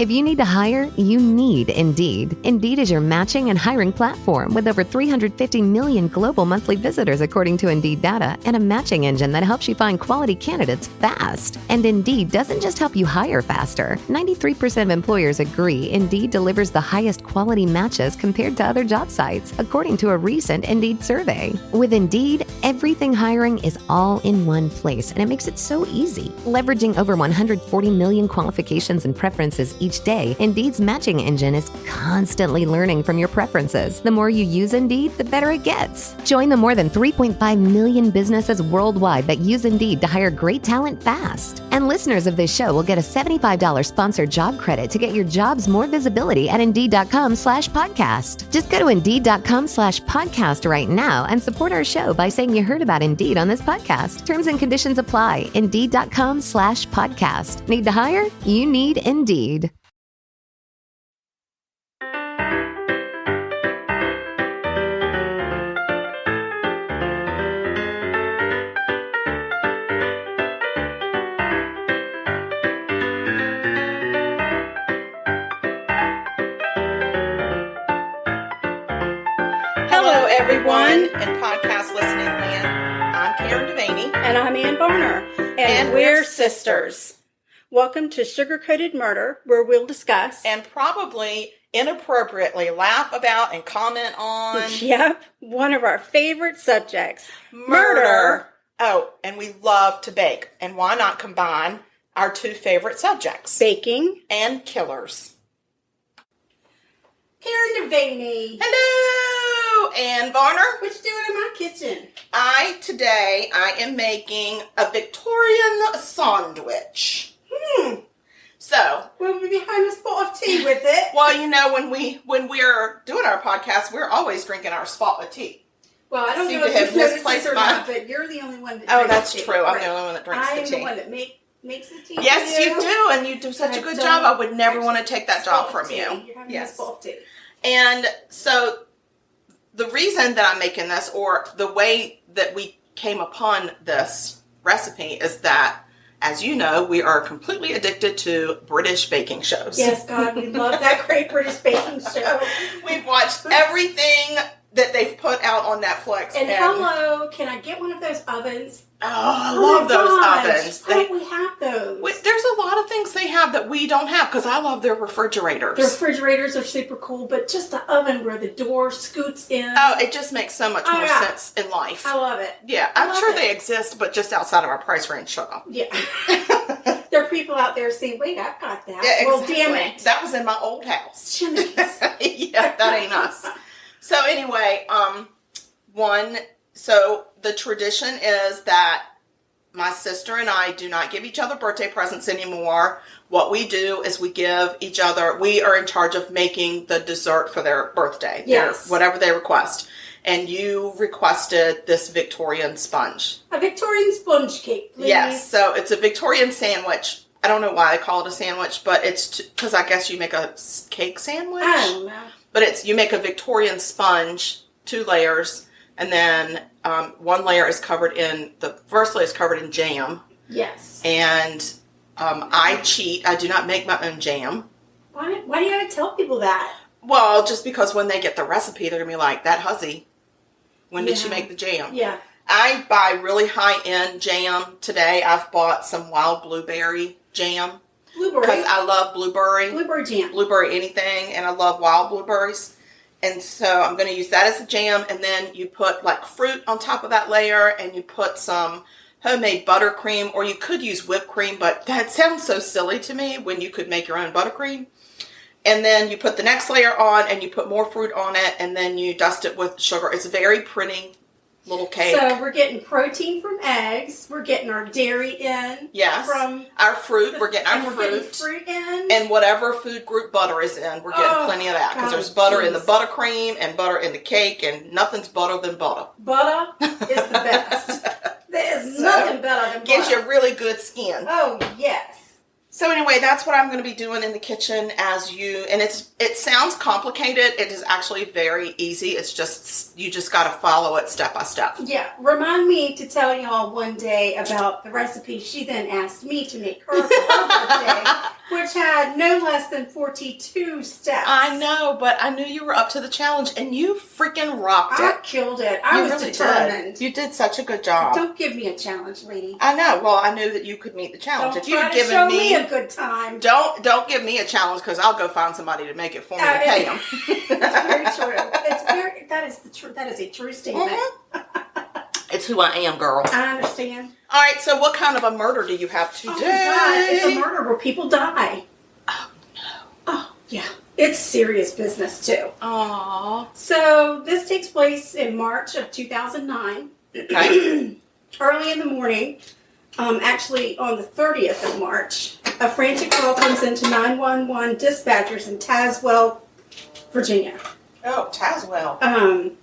If you need to hire, you need Indeed. Indeed is your matching and hiring platform with over 350 million global monthly visitors according to Indeed data and a matching engine that helps you find quality candidates fast. And Indeed doesn't just help you hire faster. 93% of employers agree Indeed delivers the highest quality matches compared to other job sites, according to a recent Indeed survey. With Indeed, everything hiring is all in one place, and it makes it so easy. Leveraging over 140 million qualifications and preferences each day, Indeed's matching engine is constantly learning from your preferences. The more you use Indeed, the better it gets. Join the more than 3.5 million businesses worldwide that use Indeed to hire great talent fast. And listeners of this show will get a $75 sponsored job credit to get your jobs more visibility at Indeed.com/podcast. Just go to Indeed.com/podcast right now and support our show by saying you heard about Indeed on this podcast. Terms and conditions apply. Indeed.com/podcast. Need to hire? You need Indeed. Hello, everyone, in podcast listening land. I'm Karen Devaney. And I'm Anne Varner. And we're sisters. Welcome to Sugar-Coated Murder, where we'll discuss And probably inappropriately laugh about and comment on. Yep, one of our favorite subjects. Murder. Oh, and we love to bake. And why not combine our two favorite subjects? Baking. And killers. Karen Devaney. Hello, Anne Varner. What you doing in my kitchen? Today I am making a Victorian sandwich. So, We'll be behind a spot of tea with it. well, you know, when we're doing our podcast, we're always drinking our spot of tea. Well, I don't Seem know to if have you've noticed misplaced this or mine. not, but you're the only one that Oh, drinks that's tea. true. I'm Right. the only one that drinks I the am tea. the one that makes the tea. Yes, for you do, and you do such a good job. I would never want to take that job from you. You're having Yes. a spot of tea. And so the reason that I'm making this, or the way that we came upon this recipe, is that, as you know, we are completely addicted to British baking shows. Yes, God, we love that Great British Baking Show. We've watched everything that they've put out on Netflix. And hello, can I get one of those ovens? Oh, I love my those gosh, ovens. Why don't we have those? There's a lot of things they have that we don't have, because I love their refrigerators. The refrigerators are super cool, but just the oven where the door scoots in. Oh, it just makes so much more yeah. sense in life. I love it. Yeah, I'm sure they exist, but just outside of our price range. Shut up. Yeah. There are people out there saying, wait, I've got that. Yeah, Well, exactly. damn it. That was in my old house. Shimmies. Yeah, that ain't us. So anyway, so the tradition is that my sister and I do not give each other birthday presents anymore. What we do is we give each other, we are in charge of making the dessert for their birthday. Yes. Whatever they request. And you requested this Victorian sponge. A Victorian sponge cake, please. Yes, so it's a Victorian sandwich. I don't know why they call it a sandwich, but it's because I guess you make a cake sandwich. I don't know. But you make a Victorian sponge, 2 layers, and then one layer is covered in, the first layer is covered in jam. Yes. And I cheat. I do not make my own jam. Why do you gotta tell people that? Well, just because when they get the recipe, they're going to be like, that hussy, when did she Yeah. make the jam? Yeah. I buy really high-end jam. Today I've bought some wild blueberry jam. Blueberry. Because I love blueberry. Blueberry jam. Blueberry anything, and I love wild blueberries. And so I'm going to use that as a jam, and then you put like fruit on top of that layer, and you put some homemade buttercream, or you could use whipped cream, but that sounds so silly to me when you could make your own buttercream. And then you put the next layer on, and you put more fruit on it, and then you dust it with sugar. It's a very pretty little cake. So we're getting protein from eggs. We're getting our dairy in. Yes. From our fruit. We're getting our We're getting fruit in. And whatever food group butter is in, we're getting plenty of that. Because there's butter in the buttercream and butter in the cake, and nothing's better than butter. Butter is the best. There's nothing better than butter. Gives you really good skin. Oh, yes. So anyway, that's what I'm going to be doing in the kitchen and it sounds complicated. It is actually very easy. It's just, you just got to follow it step by step. Yeah. Remind me to tell y'all one day about the recipe she then asked me to make her for her birthday. which had no less than 42 steps. I know, but I knew you were up to the challenge, and you freaking rocked it. I killed it. I was really determined. did. You did such a good job. Don't give me a challenge, lady. I know. Well, I knew that you could meet the challenge. Don't If you'd try to given show me a good time. Don't give me a challenge, because I'll go find somebody to make it for me to pay them. That's very true. That is the truth. That is a true statement. It's who I am, girl. I understand. All right. So, what kind of a murder do you have today? Oh my God! It's a murder where people die. Oh no. Oh yeah. It's serious business too. Aww. So this takes place in March of 2009. Okay. Early in the morning, actually on the 30th of March, a frantic call comes into 911 dispatchers in Tazwell, Virginia. Oh, Tazwell.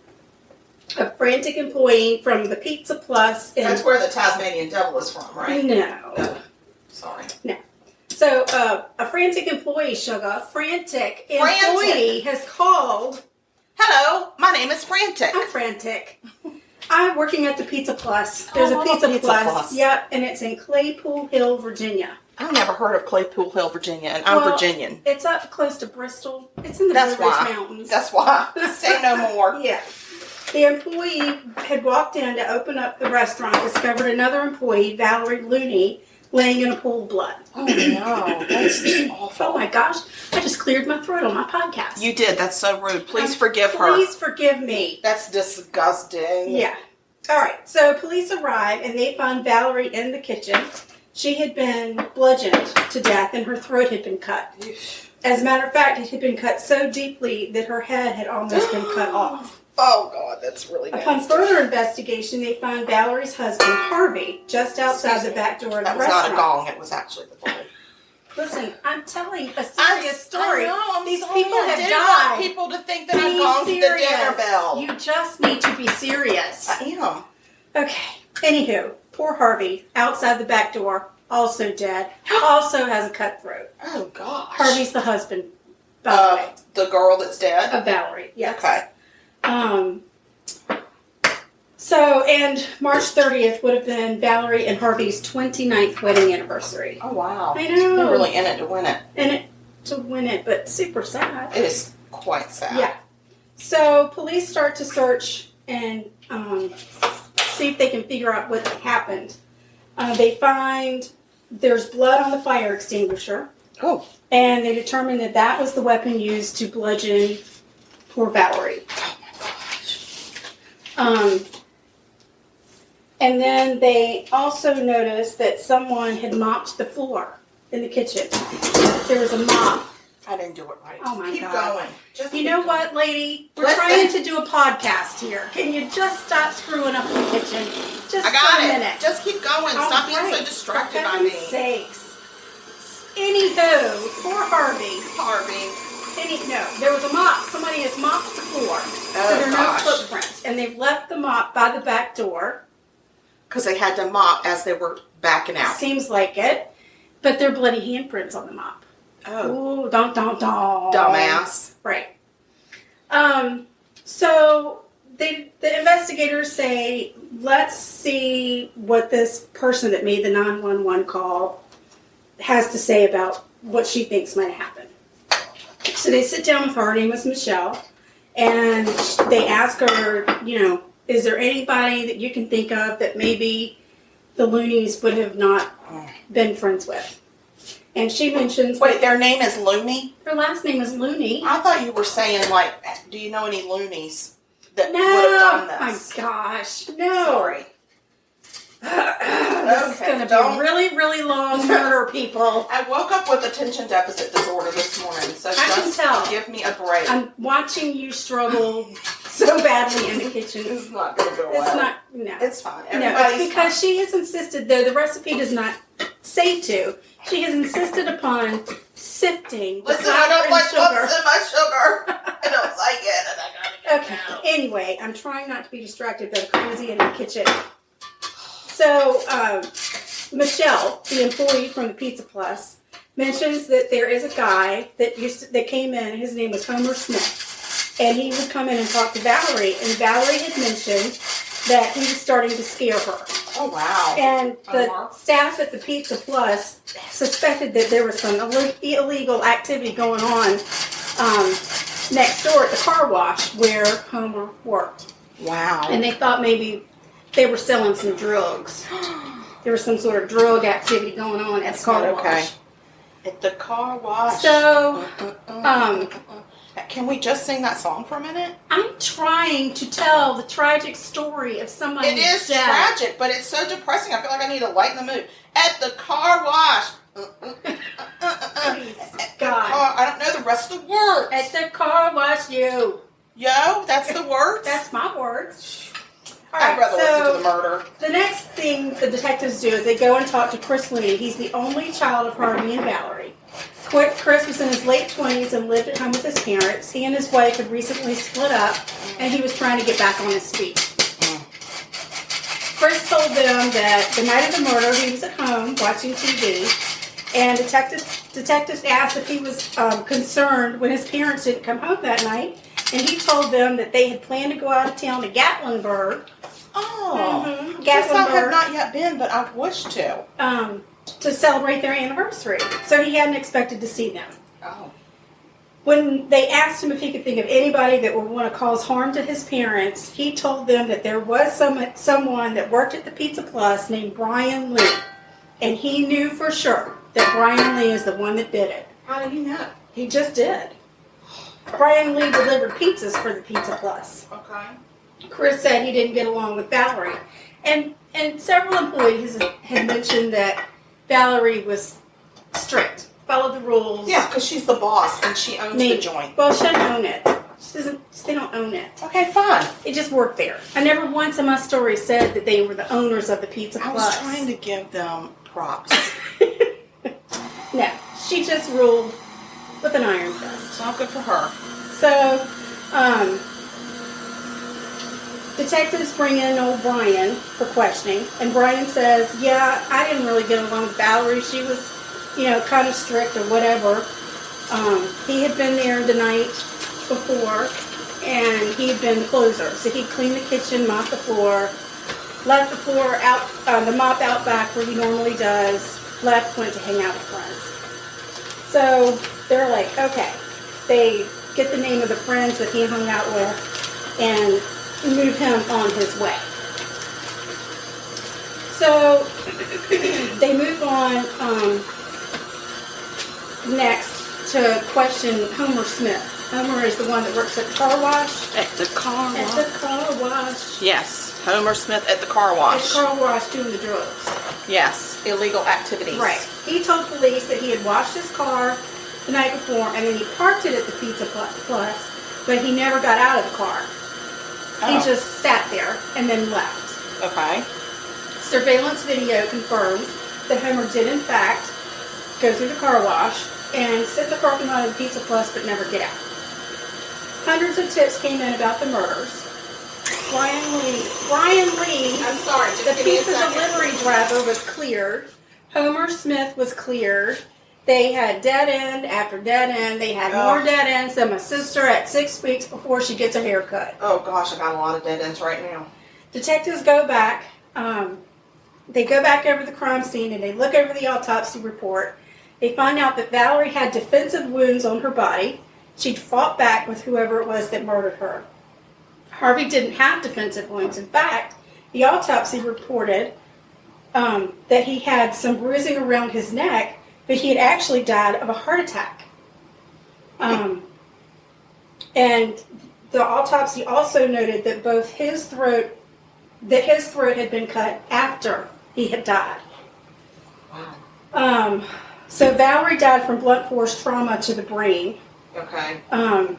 A frantic employee from the Pizza Plus. That's where the Tasmanian devil is from, right? No. Oh, sorry. No. So a frantic employee, frantic employee has called. Hello, my name is Frantic. I'm frantic. I'm working at the Pizza Plus. There's a Pizza Plus. Yep, and it's in Claypool Hill, Virginia. I've never heard of Claypool Hill, Virginia, and I'm Virginian. It's up close to Bristol. It's in the Blue Ridge Mountains. That's why. Say no more. Yeah. The employee had walked in to open up the restaurant, discovered another employee, Valerie Looney, laying in a pool of blood. Oh, no. That's just awful. Oh, my gosh. I just cleared my throat on my podcast. You did. That's so rude. Please forgive her. Please forgive me. That's disgusting. Yeah. All right. So police arrive, and they find Valerie in the kitchen. She had been bludgeoned to death, and her throat had been cut. As a matter of fact, it had been cut so deeply that her head had almost been cut off. Oh, God, that's really nasty. Upon further investigation, they found Valerie's husband, Harvey, just outside the back door of the restaurant. That was not a gong. It was actually the bowl. Listen, I'm telling a serious story. I know, These sorry. people have I died. want people to think that I gonged the dinner bell. You just need to be serious. I am. Okay. Anywho, poor Harvey, outside the back door, also dead, also has a cut throat. Oh, gosh. Harvey's the husband, by the way. The girl that's dead? Of Valerie, yes. Okay. So, and March 30th would have been Valerie and Harvey's 29th wedding anniversary. Oh, wow. I know. They're really in it to win it. But super sad. It is quite sad. Yeah. So, police start to search and see if they can figure out what happened. They find there's blood on the fire extinguisher. Oh. And they determined that that was the weapon used to bludgeon poor Valerie. Oh, my gosh. And then they also noticed that someone had mopped the floor in the kitchen. There was a mop. I didn't do it right. Oh, my keep God. Going. Just You keep know going. what, lady? We're trying to do a podcast here. Can you just stop screwing up the kitchen? Just I got for a it. minute. Just keep going. Stop being so distracted by me. For heaven's sakes. Anywho, poor Harvey. There was a mop. Somebody has mopped the floor. So there are no footprints. And they've left the mop by the back door. Because they had to mop as they were backing out. Seems like it. But there are bloody handprints on the mop. Oh. Ooh, don't. Dumbass. Right. So the investigators say, let's see what this person that made the 911 call has to say about what she thinks might have happened. So they sit down with her name is Michelle, and they ask her, is there anybody that you can think of that maybe the Loonies would have not been friends with? And she mentions... Wait, their name is Looney? Her last name is Looney. I thought you were saying, do you know any Loonies that would have done this? Oh my gosh. No. Sorry. This is going to be a really, really long murder, people. I woke up with attention deficit disorder this morning, so I can tell. Give me a break. I'm watching you struggle so badly in the kitchen. It's not going to go well. No. It's fine. No, it's because she has insisted, though the recipe does not say to, she has insisted upon sifting the Listen, flour I don't and like sugar. what's in my sugar. I don't like it, and I gotta get Okay. it out. Anyway, I'm trying not to be distracted by the crazy in the kitchen. So, Michelle, the employee from the Pizza Plus, mentions that there is a guy that came in. His name was Homer Smith, and he would come in and talk to Valerie. And Valerie had mentioned that he was starting to scare her. Oh, wow. And the Uh-huh. staff at the Pizza Plus suspected that there was some illegal activity going on next door at the car wash where Homer worked. Wow. And they thought maybe they were selling some drugs. There was some sort of drug activity going on at the car wash. At the car wash. So, can we just sing that song for a minute? I'm trying to tell the tragic story of somebody It is death. tragic, but it's so depressing. I feel like I need to lighten the mood. At the car wash. Please, At the God. car, I don't know the rest of the words. At the car wash, you. Yo, that's the words? That's my words. All I'd right, rather listen so to the murder. the next thing the detectives do is they go and talk to Chris Looney. He's the only child of Harvey and Valerie. Chris was in his late 20s and lived at home with his parents. He and his wife had recently split up, and he was trying to get back on his feet. Chris told them that the night of the murder, he was at home watching TV, and detectives asked if he was concerned when his parents didn't come home that night, and he told them that they had planned to go out of town to Gatlinburg. Oh. Yes, I have not yet been, but I wish to. To celebrate their anniversary. So he hadn't expected to see them. Oh. When they asked him if he could think of anybody that would want to cause harm to his parents, he told them that there was someone that worked at the Pizza Plus named Brian Lee. And he knew for sure that Brian Lee is the one that did it. How did he know? He just did. Brian Lee delivered pizzas for the Pizza Plus. Okay. Chris said he didn't get along with Valerie. And several employees had mentioned that Valerie was strict, followed the rules. Yeah, because she's the boss and she owns the joint. Well, she doesn't own it. They don't own it. Okay, fine. They just work there. I never once in my story said that they were the owners of the Pizza Plus. I was trying to give them props. No, she just ruled with an iron fist. It's not good for her. So, detectives bring in old Brian for questioning, and Brian says, yeah, I didn't really get along with Valerie. She was, kind of strict or whatever. He had been there the night before, and he had been the closer. So he cleaned the kitchen, mopped the floor, left the floor out, the mop out back where he normally does, left, went to hang out with friends. So they're like, okay. They get the name of the friends that he hung out with and move him on his way. So they move on next to question Homer Smith. Homer is the one that works at the car wash. At the car wash? At the car wash. Yes, Homer Smith at the car wash. At the car wash doing the drugs. Yes, illegal activities. Right. He told police that he had washed his car the night before and then he parked it at the Pizza Plus, but he never got out of the car. Oh. He just sat there and then left. Okay. Surveillance video confirms that Homer did in fact go through the car wash and sit in the parking lot of the Pizza Plus but never get out. Hundreds of tips came in about the murders. Brian Lee, I'm sorry, just the give me a pizza second. delivery driver was cleared. Homer Smith was cleared. They had dead end after dead end. They had more dead ends than my sister at 6 weeks before she gets her hair cut. Oh gosh, I got a lot of dead ends right now. Detectives go back. They go back over the crime scene and they look over the autopsy report. They find out that Valerie had defensive wounds on her body. She'd fought back with whoever it was that murdered her. Harvey didn't have defensive wounds. In fact, the autopsy reported that he had some bruising around his neck, but he had actually died of a heart attack. And the autopsy also noted that his throat had been cut after he had died. Wow. So Valerie died from blunt force trauma to the brain. Okay. And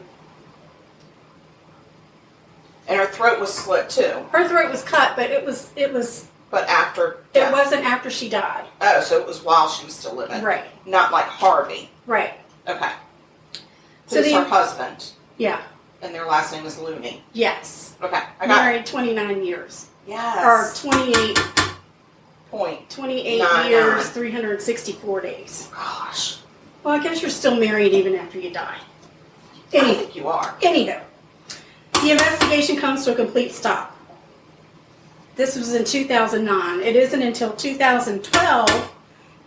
her throat was slit too. her throat was cut, but it was. But after It death. wasn't after she died. Oh, so it was while she was still living. Right. Not like Harvey. Right. Okay. So Who's her husband? Yeah. And their last name is Looney. Yes. Okay, I got it. Married 29 years. Yes. Or 28 Point. 28 years, 364 days. Gosh. Well, I guess you're still married even after you die. I think you are. Anyhow, the investigation comes to a complete stop. This was in 2009. It isn't until 2012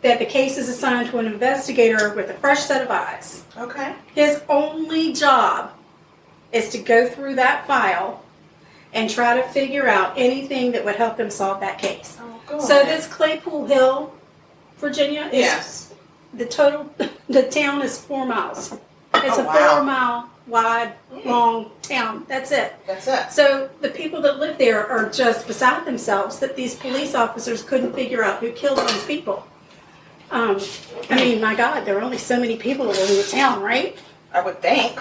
that the case is assigned to an investigator with a fresh set of eyes. Okay. His only job is to go through that file and try to figure out anything that would help him solve that case. Oh, God. So this Claypool Hill, Virginia, is Yes. the town is 4 miles. It's Oh, a wow. 4 mile wide, long town. That's it. That's it. So the people that live there are just beside themselves that these police officers couldn't figure out who killed these people. I mean, my God, there are only so many people that live in the town, right? I would think.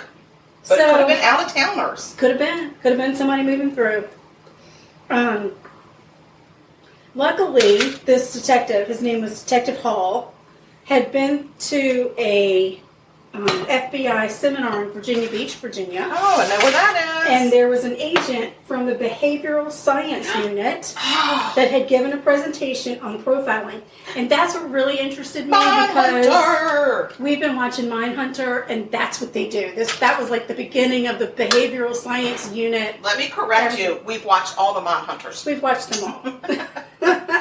But it So- could have been out-of-towners. Could have been somebody moving through. Luckily, this detective, his name was Detective Hall, had been to a FBI seminar in Virginia Beach, Virginia. Oh, I know where that is. And there was an agent from the behavioral science unit that had given a presentation on profiling. And that's what really interested me because Mindhunter! we've been watching Mindhunter, and that's what they do. That was like the beginning of the behavioral science unit. Let me correct you. We've watched all the Mindhunters. We've watched them all.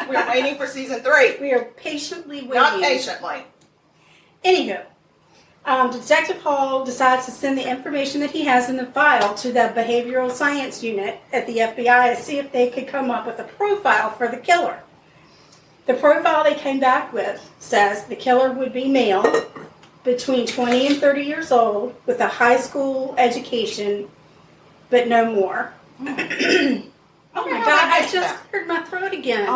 We're waiting for season 3. We are patiently waiting. Not patiently. Anywho, Detective Hall decides to send the information that he has in the file to the behavioral science unit at the FBI to see if they could come up with a profile for the killer. The profile they came back with says the killer would be male, between 20 and 30 years old, with a high school education, but no more. Oh my God, I just cleared my throat again.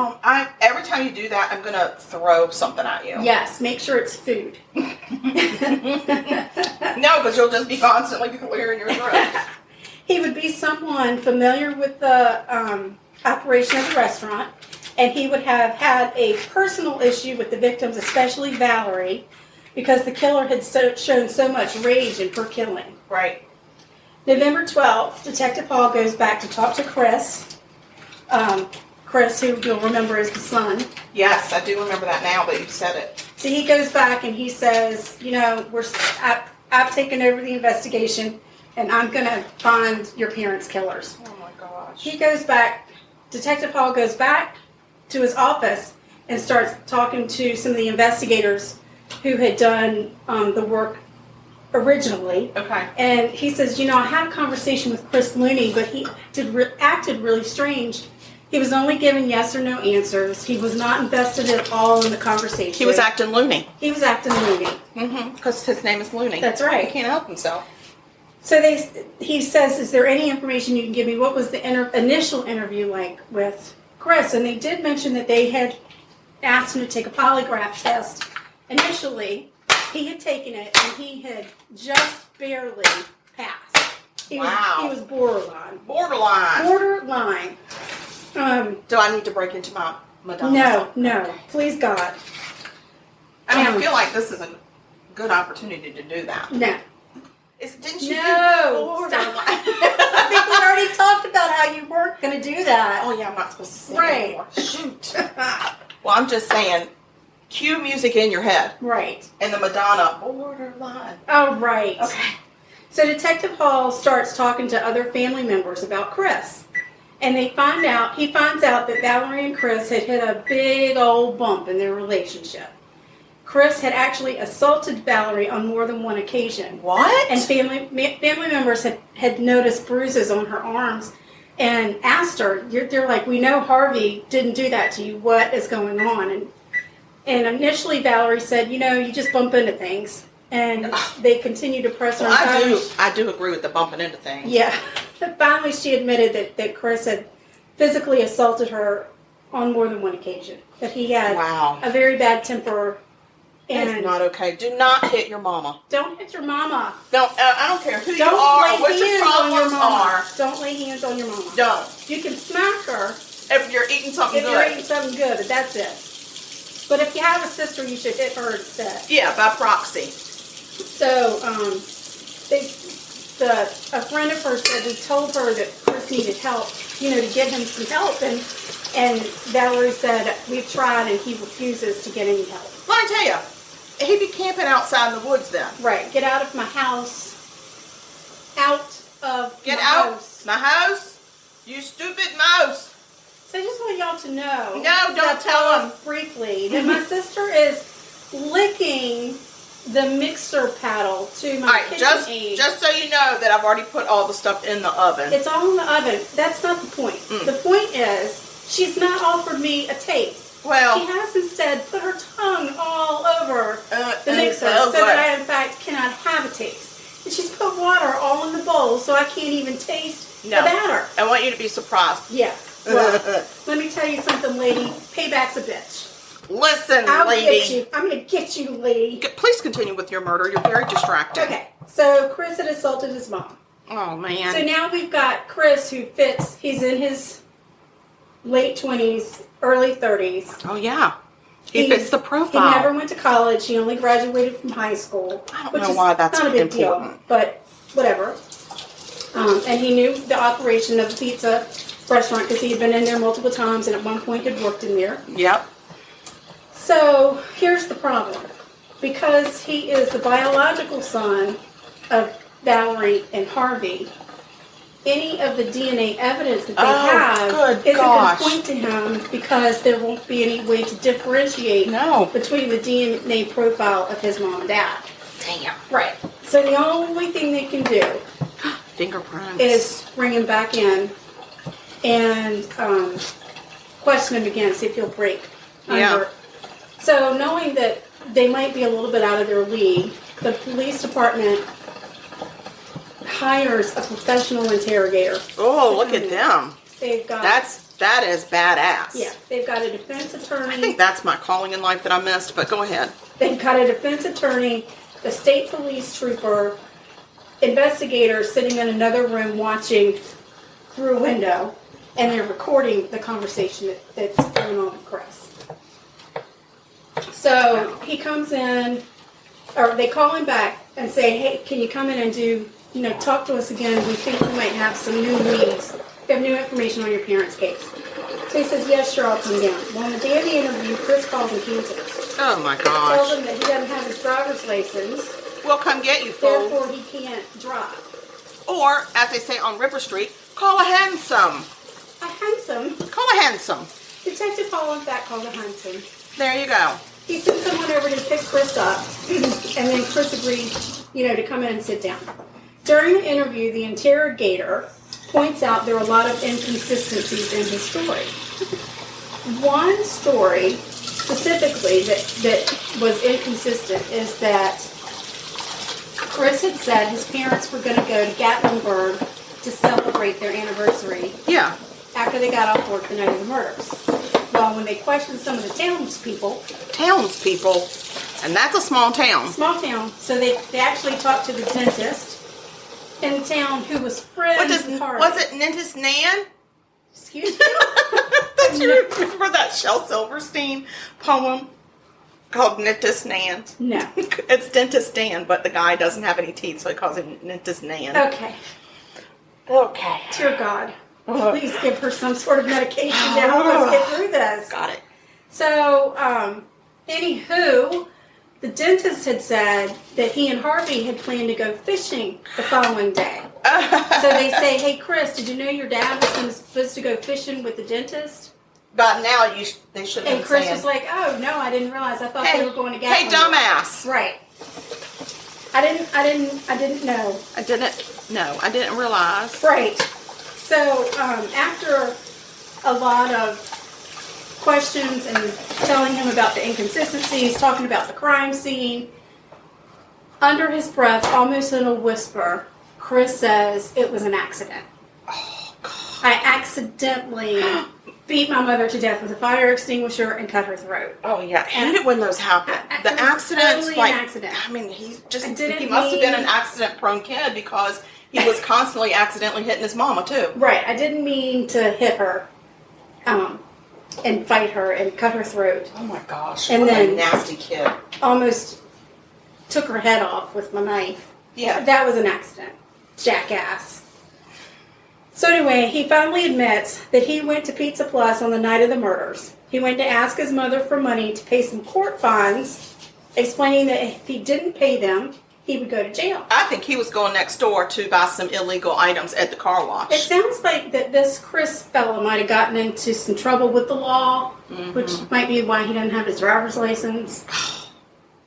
Every time you do that, I'm going to throw something at you. Yes, make sure it's food. No, because you'll just be constantly clearing your throat. He would be someone familiar with the operation of the restaurant, and he would have had a personal issue with the victims, especially Valerie, because the killer had shown so much rage in her killing. Right. November 12th, Detective Hall goes back to talk to Chris. Chris, who you'll remember is the son. Yes, I do remember that now that you said it. So he goes back and he says, you know, I've taken over the investigation, and I'm going to find your parents' killers. Oh my gosh. He goes back, Detective Hall goes back to his office and starts talking to some of the investigators who had done the work originally. Okay. And he says, you know, I had a conversation with Chris Looney, but he acted really strange. He was only giving yes or no answers. He was not invested at all in the conversation. He was acting loony. He was acting loony. Mm-hmm. Because his name is Looney. That's right. He can't help himself. So he says, is there any information you can give me? What was the initial interview like with Chris? And they did mention that they had asked him to take a polygraph test. Initially, he had taken it, and he had just barely passed. He was borderline. Borderline. Do I need to break into my Madonna? No. Please, God. I mean, I feel like this is a good opportunity to do that. No. Didn't you No. do Stop. I think we already talked about how you weren't going to do that. Oh, yeah, I'm not supposed to sing Right. anymore. Shoot. Well, I'm just saying, cue music in your head. Right. And the Madonna, borderline. Oh, right. Okay. So Detective Hall starts talking to other family members about Chris. And he finds out that Valerie and Chris had hit a big old bump in their relationship. Chris had actually assaulted Valerie on more than one occasion. What? And family members had noticed bruises on her arms and asked her, they're like, we know Harvey didn't do that to you. What is going on? And initially Valerie said, you know, you just bump into things. And they continue to press her. I do agree with the bumping into things. Yeah. Finally, she admitted that Chris had physically assaulted her on more than one occasion. That he had a very bad temper. And that's not okay. Do not hit your mama. Don't hit your mama. I don't care who you are, what your problems are. Don't lay hands on your mama. Don't. You can smack her if you're eating something good. If you're eating something good, but that's it. But if you have a sister, you should hit her instead. Yeah, by proxy. So, a friend of hers said we told her that Chris needed help, you know, to get him some help, and Valerie said we've tried and he refuses to get any help. Let me tell you, he'd be camping outside in the woods then. Right. Get out of my house. Get out my house, you stupid mouse. So I just want y'all to know. No, don't tell them. Briefly, that my sister is licking the mixer paddle to my kitchen aid. Just so you know that I've already put all the stuff in the oven. It's all in the oven. That's not the point. The point is, she's not offered me a taste. Well, she has instead put her tongue all over the mixer so that I, in fact, cannot have a taste. And she's put water all in the bowl so I can't even taste the batter. I want you to be surprised. Yeah. Well, let me tell you something, lady. Payback's a bitch. Listen, I'll lady. get you. I'm going to get you, lady. Please continue with your murder. You're very distracting. Okay. So Chris had assaulted his mom. Oh, man. So now we've got Chris who fits, he's in his late 20s, early 30s. Oh, yeah. He fits the profile. He never went to college. He only graduated from high school. I don't know why that's not a big important. deal, but whatever. And he knew the operation of the pizza restaurant because he had been in there multiple times and at one point had worked in there. Yep. So here's the problem. Because he is the biological son of Valerie and Harvey, any of the DNA evidence that they have isn't going to point to him because there won't be any way to differentiate between the DNA profile of his mom and dad. Damn. Right. So the only thing they can do fingerprints is bring him back in and question him again, see if he'll break under. So knowing that they might be a little bit out of their league, the police department hires a professional interrogator. Oh, look at them. They've got that is badass. Yeah, they've got a defense attorney. I think that's my calling in life that I missed, but go ahead. They've got a defense attorney, the state police trooper, investigators sitting in another room watching through a window, and they're recording the conversation that's going on with Chris. So he comes in, or they call him back and say, hey, can you come in and do, talk to us again. We think we might have some new leads. We have new information on your parents' case. So he says, yes, sure, I'll come down. Well, on the day of the interview, Chris calls him cancels. Oh, my gosh. Tells him that he doesn't have his driver's license. We'll come get you, fool. Therefore, he can't drive. Or, as they say on River Street, call a handsome. A handsome? Call a handsome. Detective Hall, in fact, called a handsome. There you go. He sent someone over to pick Chris up, and then Chris agreed, to come in and sit down. During the interview, the interrogator points out there are a lot of inconsistencies in his story. One story specifically that was inconsistent is that Chris had said his parents were going to go to Gatlinburg to celebrate their anniversary. Yeah. After they got off work the night of the murders. Well, when they questioned some of the townspeople, and that's a small town. Small town. So they actually talked to the dentist in town who was friends with Harvey. Was it Dentist Nan? Excuse me? Don't you remember that Shel Silverstein poem called Dentist Nan? No. It's Dentist Dan, but the guy doesn't have any teeth, so he calls him Dentist Nan. Okay. Dear God. Please give her some sort of medication to help us get through this. Got it. So, anywho, the dentist had said that he and Harvey had planned to go fishing the following day. So they say, hey, Chris, did you know your dad was supposed to go fishing with the dentist? But now they shouldn't have And Chris saying, was like, oh, no, I didn't realize. I thought they were going to get Hey, dumbass. Right. I didn't know. I didn't realize. Right. So after a lot of questions and telling him about the inconsistencies, talking about the crime scene, under his breath, almost in a whisper, Chris says it was an accident. Oh, God. I accidentally beat my mother to death with a fire extinguisher and cut her throat. Oh, yeah. I hate it when those happen. The accidents, totally an accident. I mean, he must have been an accident-prone kid because he was constantly accidentally hitting his mama, too. Right. I didn't mean to hit her and fight her and cut her throat. Oh, my gosh. And what then a nasty kid. Almost took her head off with my knife. Yeah. That was an accident. Jackass. So anyway, he finally admits that he went to Pizza Plus on the night of the murders. He went to ask his mother for money to pay some court fines, explaining that if he didn't pay them, he would go to jail. I think he was going next door to buy some illegal items at the car wash. It sounds like that this Chris fellow might have gotten into some trouble with the law, which might be why he doesn't have his driver's license.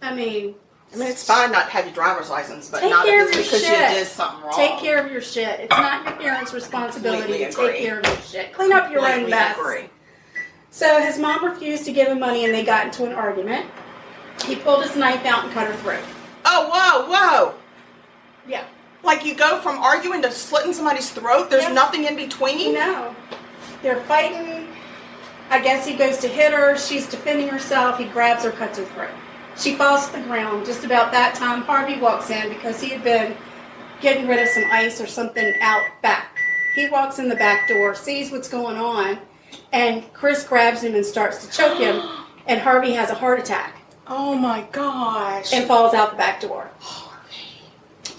I mean, it's fine not to have your driver's license, but take not care if of it's your because shit. you did something wrong. Take care of your shit. It's not your parents' responsibility to Completely take care of your shit. Clean up your own mess. Agree. So his mom refused to give him money, and they got into an argument. He pulled his knife out and cut her throat. Oh, whoa. Yeah. Like you go from arguing to slitting somebody's throat? There's nothing in between? No. They're fighting. I guess he goes to hit her. She's defending herself. He grabs her, cuts her throat. She falls to the ground. Just about that time, Harvey walks in because he had been getting rid of some ice or something out back. He walks in the back door, sees what's going on, and Chris grabs him and starts to choke him, and Harvey has a heart attack. Oh my gosh. And falls out the back door.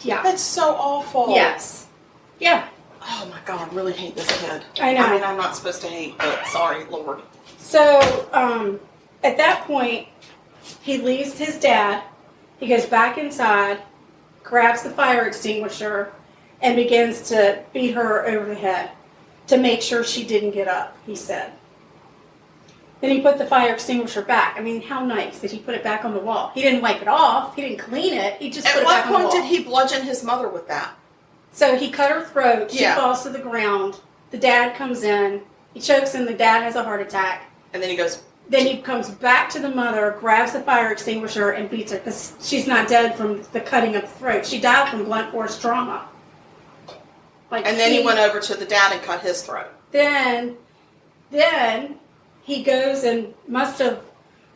Yeah. That's so awful. Yes. Yeah. Oh my God, I really hate this kid. I know. I mean, I'm not supposed to hate, but sorry, Lord. So, at that point, he leaves his dad. He goes back inside, grabs the fire extinguisher, and begins to beat her over the head to make sure she didn't get up, he said. Then he put the fire extinguisher back. I mean, how nice that he put it back on the wall. He didn't wipe it off. He didn't clean it. He just put it back on the wall. At what point did he bludgeon his mother with that? So he cut her throat. She falls to the ground. The dad comes in. He chokes him. The dad has a heart attack. And then he goes... Then he comes back to the mother, grabs the fire extinguisher, and beats her because she's not dead from the cutting of the throat. She died from blunt force trauma. And then he went over to the dad and cut his throat. Then he goes and must have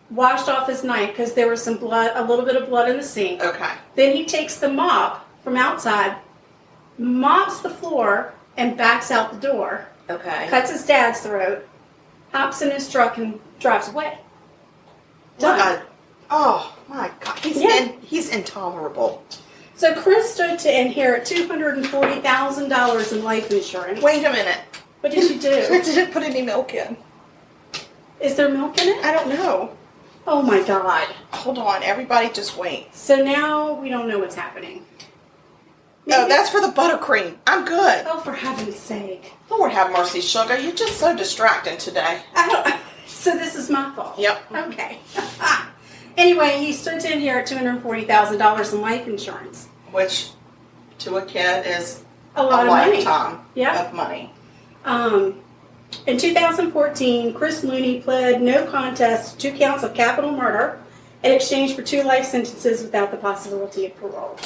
washed off his knife because there was some blood, a little bit of blood in the sink. Okay. Then he takes the mop from outside, mops the floor, and backs out the door. Okay. Cuts his dad's throat, hops in his truck, and drives away. Done. Oh my God. He's intolerable. So Chris stood to inherit $240,000 in life insurance. Wait a minute. What did you do? I didn't put any milk in. Is there milk in it? I don't know. Oh my God. Hold on. Everybody just wait. So now we don't know what's happening. No, that's for the buttercream. I'm good. Oh, for heaven's sake. Lord have mercy, sugar. You're just so distracting today. So this is my fault. Yep. Okay. Anyway, he stood to inherit $240,000 in life insurance. Which, to a kid, is a lot of lifetime money. of money. In 2014, Chris Looney pled no contest to 2 counts of capital murder in exchange for 2 life sentences without the possibility of parole.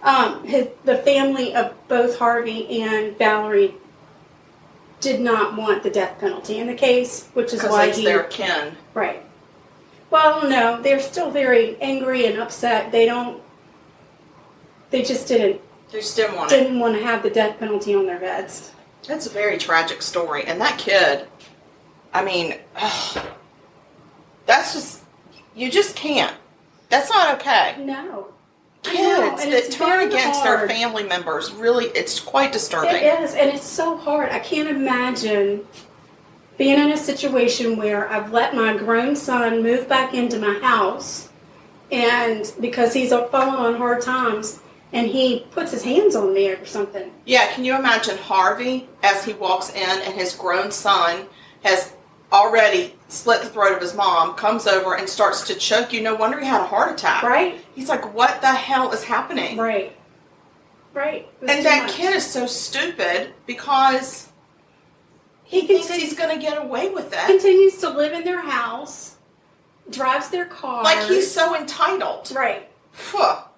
The family of both Harvey and Valerie did not want the death penalty in the case, which is why it's their kin. Right. Well, no, they're still very angry and upset. They just didn't want to have the death penalty on their heads. That's a very tragic story. And that kid, I mean, that's just, you just can't. That's not okay. No. Kids that turn against their family members, really, it's quite disturbing. It is, and it's so hard. I can't imagine being in a situation where I've let my grown son move back into my house, and because he's fallen on hard times, and he puts his hands on me or something. Yeah, can you imagine Harvey as he walks in and his grown son has already slit the throat of his mom, comes over and starts to choke you. No wonder he had a heart attack. Right. He's like, what the hell is happening? Right. And that kid is so stupid because he thinks he's going to get away with it. Continues to live in their house, drives their car. Like he's so entitled. Right. Fuck.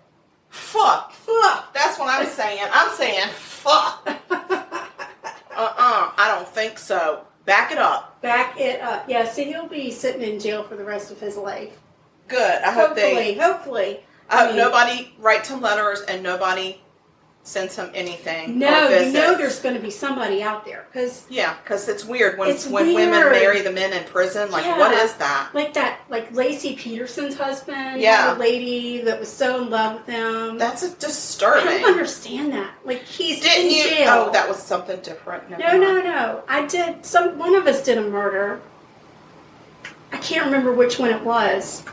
That's what I'm saying. I'm saying fuck. I don't think so. Back it up. Back it up. Yeah, see, he'll be sitting in jail for the rest of his life. Good. I hope Hopefully. I hope nobody writes him letters and nobody sends him anything. No, you know there's going to be somebody out there. Because it's weird when women marry the men in prison. Like, what is that? Like Lacey Peterson's husband. Yeah. The lady that was so in love with him. That's disturbing. I don't understand that. Like, he's in jail. Oh, that was something different. No. I did. One of us did a murder. I can't remember which one it was.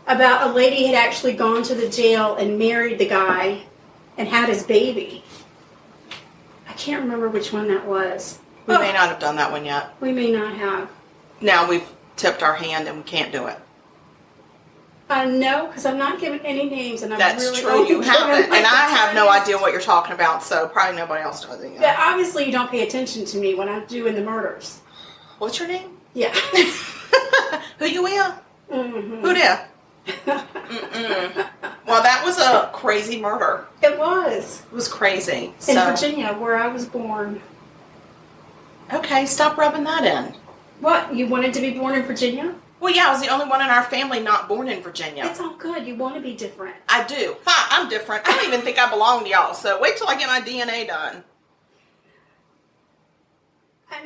about a lady had actually gone to the jail and married the guy and had his baby. I can't remember which one that was. We may not have done that one yet. We may not have. Now we've tipped our hand and we can't do it. No, because I'm not giving any names, and I'm That's really true. You haven't, and I have no idea. idea what you're talking about. So probably nobody else does either. Yeah, obviously you don't pay attention to me when I'm doing the murders. What's your name? Yeah. Who you with? Mm-hmm. Who there? Well, that was a crazy murder. It was. It was crazy. In Virginia, where I was born. Okay, stop rubbing that in. What? You wanted to be born in Virginia? Well, yeah, I was the only one in our family not born in Virginia. It's all good. You want to be different. I do. Hi, I'm different. I don't even think I belong to y'all, so wait till I get my DNA done.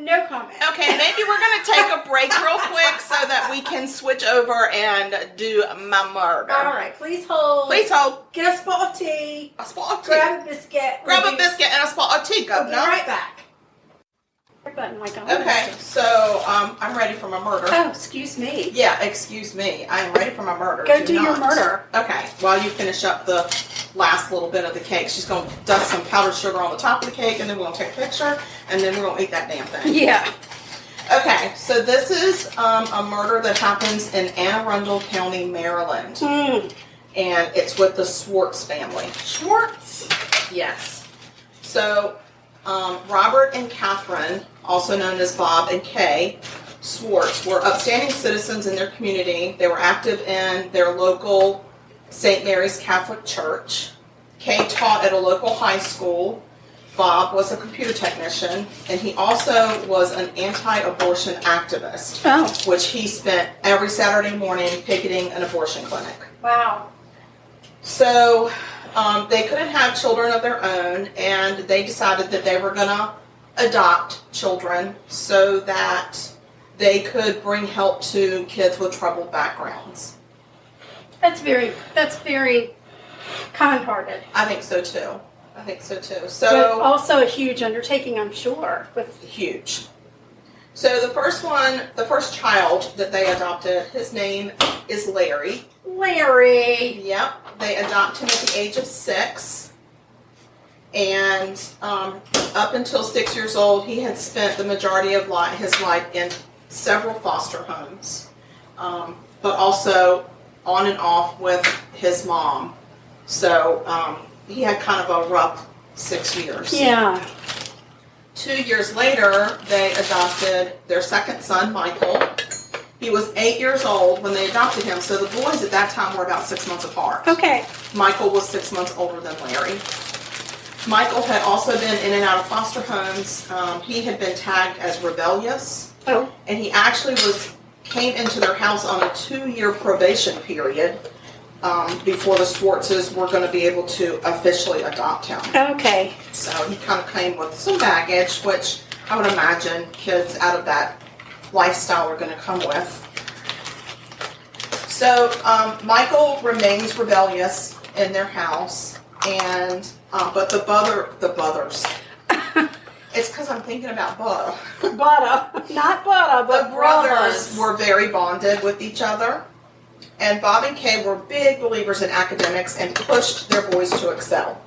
No comment. Okay, maybe we're going to take a break real quick so that we can switch over and do my murder. All right, please hold. Please hold. Get a spot of tea. A spot of tea. Grab a biscuit. Grab a biscuit and a spot of tea, We'll Governor. be right back. Button like Okay, so I'm ready for my murder. Oh, excuse me. Yeah, excuse me. I am ready for my murder. Go do your murder. Okay, while you finish up the last little bit of the cake, she's going to dust some powdered sugar on the top of the cake, and then we're going to take a picture, and then we're going to eat that damn thing. Yeah. Okay, so this is a murder that happens in Anne Arundel County, Maryland. Mm. And it's with the Swartz family. Swartz? Yes. So, Robert and Catherine, also known as Bob and Kay Swartz, were upstanding citizens in their community. They were active in their local St. Mary's Catholic Church. Kay taught at a local high school. Bob was a computer technician, and he also was an anti-abortion activist, which he spent every Saturday morning picketing an abortion clinic. Wow. So they couldn't have children of their own, and they decided that they were going to adopt children so that they could bring help to kids with troubled backgrounds. That's very kind-hearted. I think so too. But So also a huge undertaking, I'm sure. huge. So the first child that they adopted, his name is Larry. Larry. Yep. They adopt him at the age of 6. And up until 6 years old, he had spent the majority of his life in several foster homes, but also on and off with his mom. So he had kind of a rough 6 years. Yeah. 2 years later, they adopted their second son, Michael. He was 8 years old when they adopted him, so the boys at that time were about 6 months apart. Okay. Michael was 6 months older than Larry. Michael had also been in and out of foster homes. He had been tagged as rebellious. Oh. And he actually came into their house on a 2-year probation period before the Swartzes were going to be able to officially adopt him. Okay. So he kind of came with some baggage, which I would imagine kids out of that lifestyle are going to come with. So Michael remains rebellious in their house, and but the brothers. It's because I'm thinking about butter. Butter, not butter, but The brothers were very bonded with each other, and Bob and Kay were big believers in academics and pushed their boys to excel.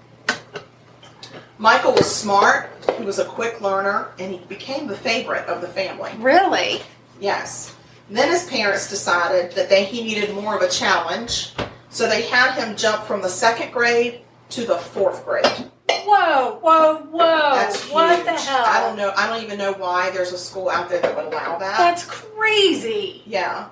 Michael was smart, he was a quick learner, and he became the favorite of the family. Really? Yes. Then his parents decided that he needed more of a challenge, so they had him jump from the 2nd grade to the 4th grade. Whoa, whoa, whoa. That's huge. What the hell? I don't know. I don't even know why there's a school out there that would allow that. That's crazy. Yeah.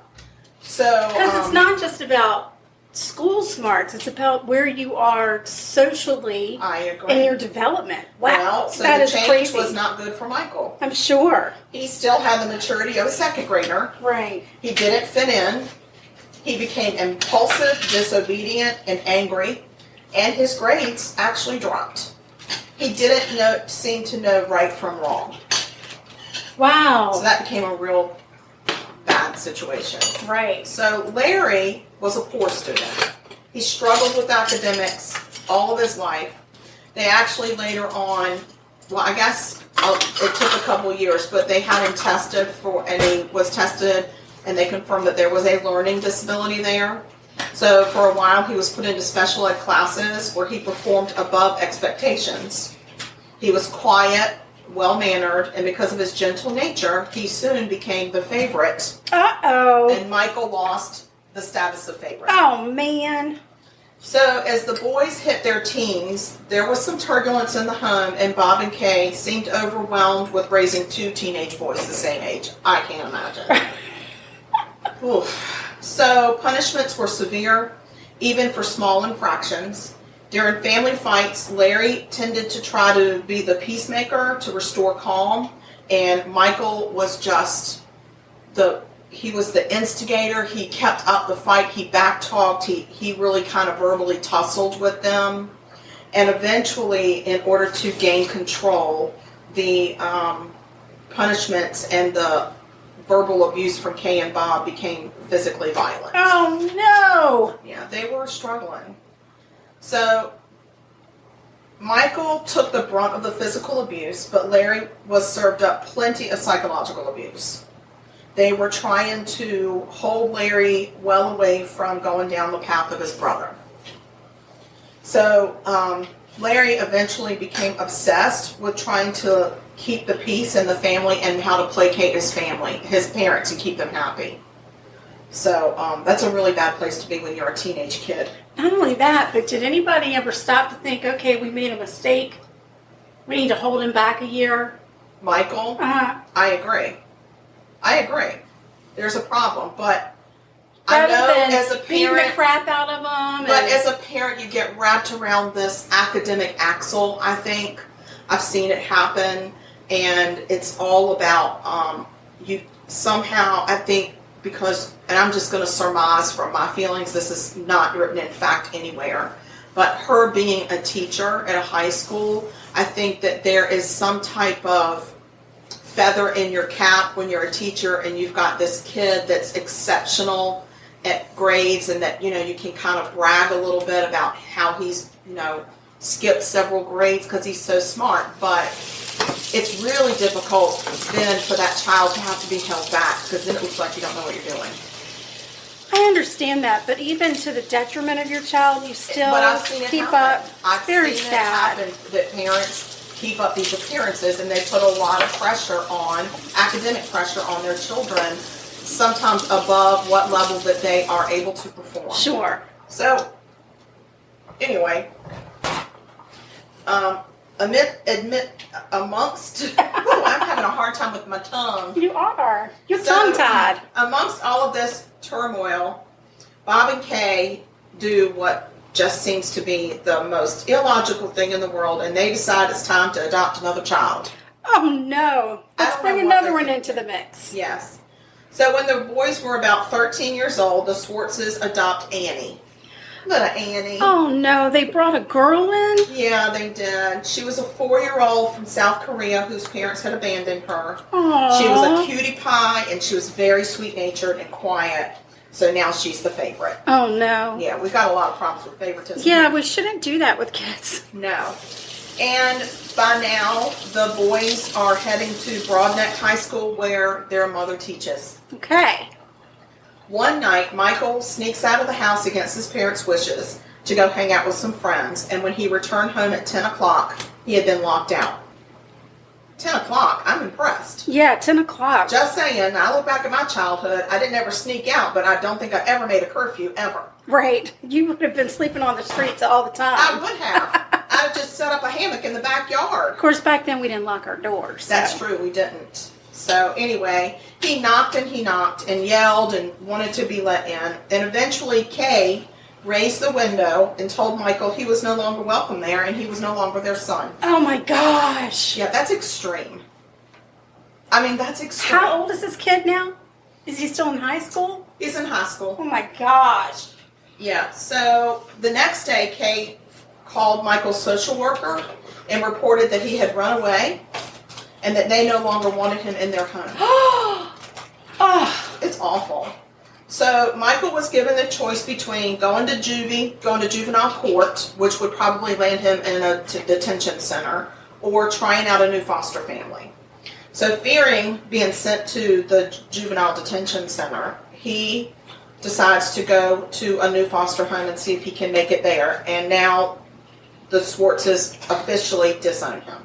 So Because it's not just about school smarts. It's about where you are socially I agree. in your development. Wow. Well, so that the is change crazy. was not good for Michael. I'm sure. He still had the maturity of a 2nd grader. Right. He didn't fit in. He became impulsive, disobedient, and angry. And his grades actually dropped. He didn't seem to know right from wrong. Wow. So that became a real bad situation. Right. So Larry was a poor student. He struggled with academics all of his life. They actually later on, well, I guess it took a couple years, but they had him tested and he was tested, and they confirmed that there was a learning disability there. So for a while, he was put into special ed classes where he performed above expectations. He was quiet, well-mannered, and because of his gentle nature, he soon became the favorite. Uh-oh. And Michael lost the status of favorite. Oh, man. So as the boys hit their teens, there was some turbulence in the home, and Bob and Kay seemed overwhelmed with raising 2 teenage boys the same age. I can't imagine. Oof. So punishments were severe, even for small infractions. During family fights, Larry tended to try to be the peacemaker to restore calm, and Michael was just he was the instigator. He kept up the fight. He backtalked. He really kind of verbally tussled with them. And eventually, in order to gain control, the punishments and the verbal abuse from Kay and Bob became physically violent. Oh, no. Yeah, they were struggling. So Michael took the brunt of the physical abuse, but Larry was served up plenty of psychological abuse. They were trying to hold Larry well away from going down the path of his brother. So Larry eventually became obsessed with trying to keep the peace in the family and how to placate his family, his parents, and keep them happy. So that's a really bad place to be when you're a teenage kid. Not only that, but did anybody ever stop to think, okay, we made a mistake. We need to hold him back a year? Michael, Uh-huh. I agree. There's a problem, but Rather I know than as a beating the parent, crap out of them. but as a parent, you get wrapped around this academic axle. I think I've seen it happen, and it's all about you somehow. I think because, and I'm just going to surmise from my feelings. This is not written in fact anywhere, but her being a teacher at a high school, I think that there is some type of feather in your cap when you're a teacher and you've got this kid that's exceptional at grades, and that, you know, you can kind of brag a little bit about how he's, you know, skipped several grades because he's so smart. But it's really difficult then for that child to have to be held back, because then it looks like you don't know what you're doing. I understand that, but even to the detriment of your child, you still But I've seen it keep happen. up. I've Very seen sad. it happen that parents keep up these appearances, and they put a lot of pressure on, academic pressure on their children, sometimes above what level that they are able to perform. Sure. So, anyway, amongst, I'm having a hard time with my tongue. You are. You're tongue-tied. Amongst all of this turmoil, Bob and Kay do what just seems to be the most illogical thing in the world, and they decide it's time to adopt another child. Oh, no. Let's don't bring know what another they're one thinking. into the mix. Yes. So when the boys were about 13 years old, the Swartzes adopt Annie. Little Annie. Oh, no. They brought a girl in? Yeah, they did. She was a 4-year-old from South Korea whose parents had abandoned her. Aww. She was a cutie pie, and she was very sweet-natured and quiet. So now she's the favorite. Oh, no. Yeah, we've got a lot of problems with favoritism. Yeah, we shouldn't do that with kids. No. And by now, the boys are heading to Broadneck High School, where their mother teaches. Okay. One night, Michael sneaks out of the house against his parents' wishes to go hang out with some friends, and when he returned home at 10 o'clock, he had been locked out. 10 o'clock? I'm impressed. Yeah, 10 o'clock. Just saying, I look back at my childhood, I didn't ever sneak out, but I don't think I ever made a curfew, ever. Right. You would have been sleeping on the streets all the time. I would have. I'd have just set up a hammock in the backyard. Of course, back then we didn't lock our doors. So. That's true, we didn't. So anyway, he knocked and yelled and wanted to be let in. And eventually Kay raised the window and told Michael he was no longer welcome there and he was no longer their son. Oh my gosh. Yeah, that's extreme. I mean, that's extreme. How old is this kid now? Is he still in high school? He's in high school. Oh my gosh. Yeah, so the next day, Kay called Michael's social worker and reported that he had run away and that they no longer wanted him in their home. Oh. It's awful. So Michael was given the choice between going to juvenile court, which would probably land him in a detention center, or trying out a new foster family. So fearing being sent to the juvenile detention center, he decides to go to a new foster home and see if he can make it there. And now the Swartzes officially disown him.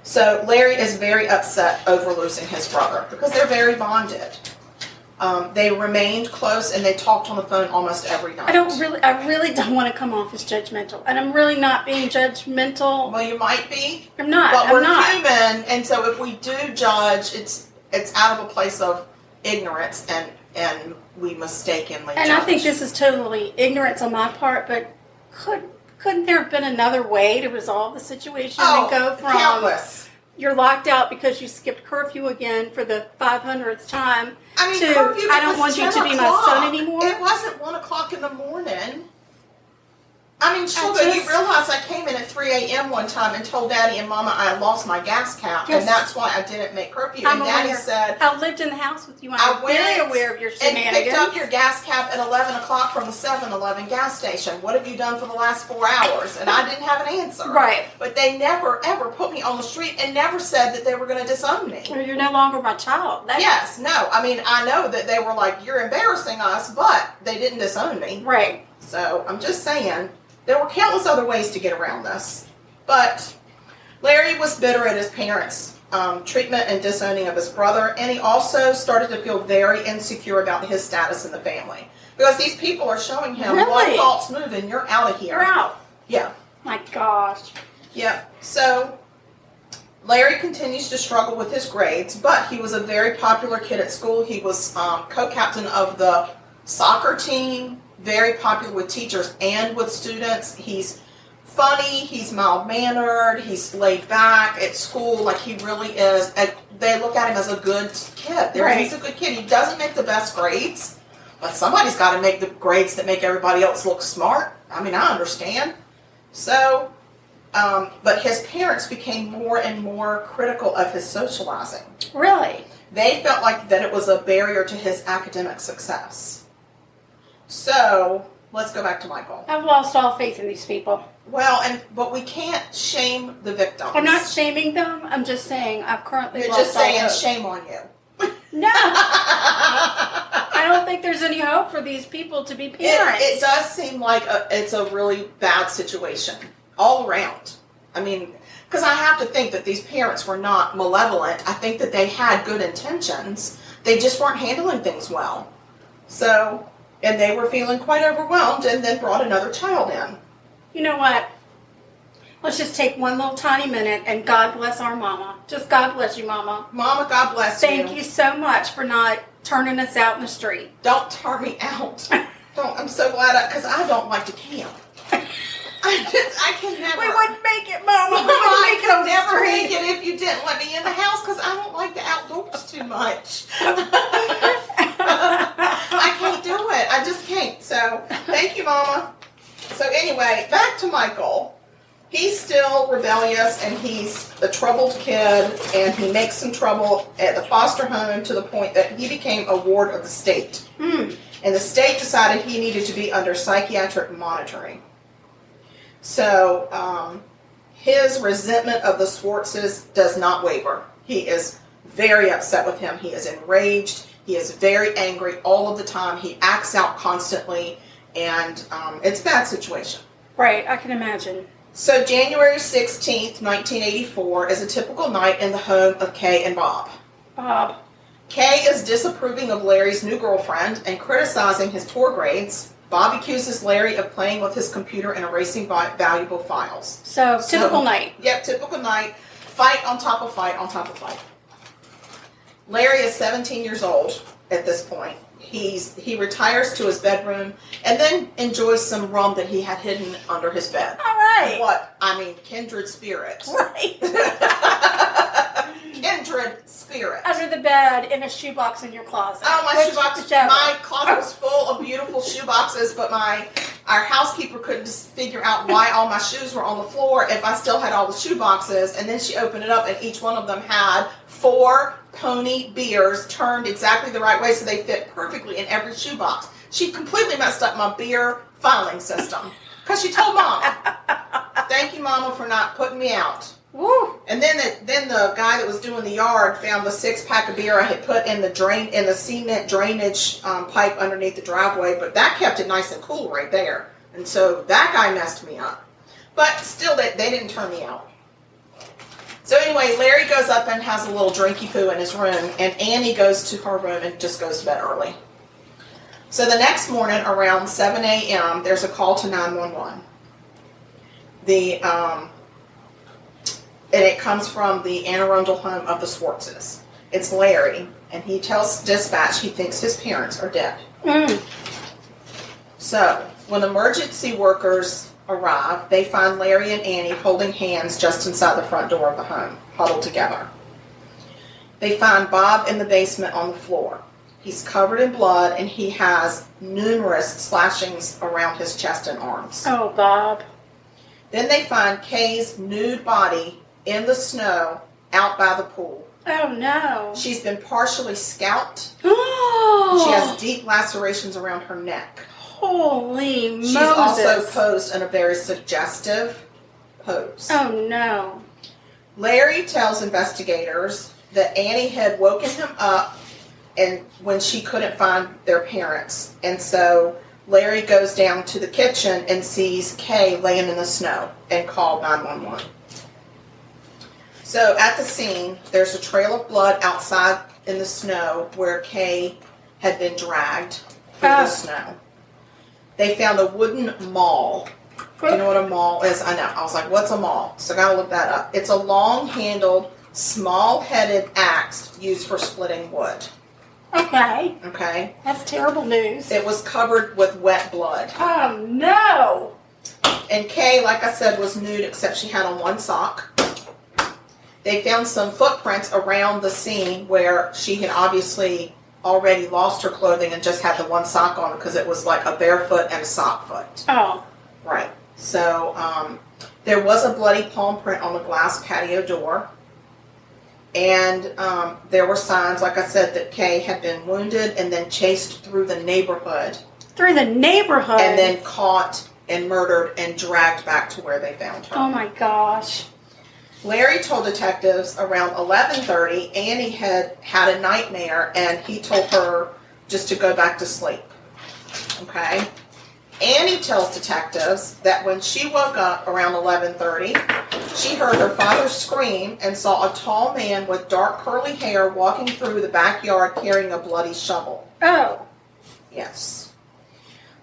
So Larry is very upset over losing his brother because they're very bonded. They remained close and they talked on the phone almost every night. I really don't want to come off as judgmental, and I'm really not being judgmental. Well, you might be. I'm not. But we're not. human, and so if we do judge, it's out of a place of ignorance and we mistakenly And judge. I think this is totally ignorance on my part, but couldn't there have been another way to resolve the situation and go from countless. You're locked out because you skipped curfew again for the 500th time to curfew, I don't want you to be my son anymore? It wasn't 1 o'clock in the morning. I mean, sugar, you realize I came in at 3 a.m. one time and told Daddy and Mama I had lost my gas cap, and that's why I didn't make curfew. And Daddy said, I lived in the house with you. I'm very aware of your shenanigans. And picked up your gas cap at 11 o'clock from the 7-Eleven gas station. What have you done for the last 4 hours? And I didn't have an answer. Right. But they never, ever put me on the street and never said that they were going to disown me. Well, you're no longer my child. Yes, no. I mean, I know that they were like, you're embarrassing us, but they didn't disown me. Right. So I'm just saying, there were countless other ways to get around this. But Larry was bitter at his parents' treatment and disowning of his brother, and he also started to feel very insecure about his status in the family. Because these people are showing him one false move and you're out of here. You're out. Yeah. My gosh. Yeah. So Larry continues to struggle with his grades, but he was a very popular kid at school. He was co-captain of the soccer team, very popular with teachers and with students. He's funny, he's mild-mannered, he's laid back at school, like he really is. They look at him as a good kid. Right. He's a good kid. He doesn't make the best grades, but somebody's got to make the grades that make everybody else look smart. I mean, I understand. So, but his parents became more and more critical of his socializing. Really? They felt like that it was a barrier to his academic success. So, let's go back to Michael. I've lost all faith in these people. Well, but we can't shame the victims. I'm not shaming them. I'm just saying I've currently You're lost just saying all hope. shame on you. No. I don't think there's any hope for these people to be parents. It does seem like it's a really bad situation all around. I mean, because I have to think that these parents were not malevolent. I think that they had good intentions. They just weren't handling things well. So, and they were feeling quite overwhelmed and then brought another child in. You know what? Let's just take one little tiny minute and God bless our mama. Just God bless you, Mama. Mama, God bless you. Thank you so much for not turning us out in the street. Don't turn me out. I'm so glad because I don't like to camp. I can never. We wouldn't make it, Mama. We I wouldn't make it on could the never street. make it if you didn't let me in the house because I don't like the outdoors too much. I can't do it. I just can't. So, thank you, Mama. So, anyway, back to Michael. He's still rebellious and he's a troubled kid and he makes some trouble at the foster home to the point that he became a ward of the state. And the state decided he needed to be under psychiatric monitoring. So, his resentment of the Swartzes does not waver. He is very upset with him. He is enraged. He is very angry all of the time. He acts out constantly, and it's a bad situation. Right, I can imagine. So, January 16th, 1984 is a typical night in the home of Kay and Bob. Bob. Kay is disapproving of Larry's new girlfriend and criticizing his tour grades. Bob accuses Larry of playing with his computer and erasing valuable files. So, typical night. Yep, typical night. Fight on top of fight on top of fight. Larry is 17 years old at this point. He retires to his bedroom and then enjoys some rum that he had hidden under his bed. All right. Kindred spirit. Right. Kindred spirit. Under the bed in a shoebox in your closet. Oh, my closet was full of beautiful shoe boxes, but our housekeeper couldn't just figure out why all my shoes were on the floor if I still had all the shoe boxes. And then she opened it up, and each one of them had 4 pony beers turned exactly the right way so they fit perfectly in every shoe box. She completely messed up my beer filing system because she told Mom. Thank you, Mama, for not putting me out. Woo. And then the guy that was doing the yard found the 6-pack of beer I had put in the cement drainage pipe underneath the driveway, but that kept it nice and cool right there. And so that guy messed me up. But still, they didn't turn me out. So anyway, Larry goes up and has a little drinky poo in his room, and Annie goes to her room and just goes to bed early. So the next morning around 7 a.m., there's a call to 911. And it comes from the Anne Arundel home of the Swartzes. It's Larry, and he tells dispatch he thinks his parents are dead. So when emergency workers arrive, they find Larry and Annie holding hands just inside the front door of the home, huddled together. They find Bob in the basement on the floor. He's covered in blood, and he has numerous slashings around his chest and arms. Oh, Bob. Then they find Kay's nude body in the snow out by the pool. Oh, no. She's been partially scalped. Oh. She has deep lacerations around her neck. Holy Moses. She's also posed in a very suggestive pose. Oh, no. Larry tells investigators that Annie had woken him up and when she couldn't find their parents. And so Larry goes down to the kitchen and sees Kay laying in the snow and called 911. So at the scene, there's a trail of blood outside in the snow where Kay had been dragged through the snow. They found a wooden maul. Do you know what a maul is? I know. I was like, what's a maul? So I got to look that up. It's a long-handled, small-headed axe used for splitting wood. Okay. Okay? That's terrible news. It was covered with wet blood. Oh, no. And Kay, like I said, was nude except she had on one sock. They found some footprints around the scene where she had obviously already lost her clothing and just had the one sock on because it was like a barefoot and a sock foot. Oh. Right. So there was a bloody palm print on the glass patio door. And there were signs, like I said, that Kay had been wounded and then chased through the neighborhood. Through the neighborhood? And then caught and murdered and dragged back to where they found her. Oh, my gosh. Larry told detectives around 11:30 Annie had had a nightmare and he told her just to go back to sleep. Okay? Annie tells detectives that when she woke up around 11:30, she heard her father scream and saw a tall man with dark curly hair walking through the backyard carrying a bloody shovel. Oh. Yes.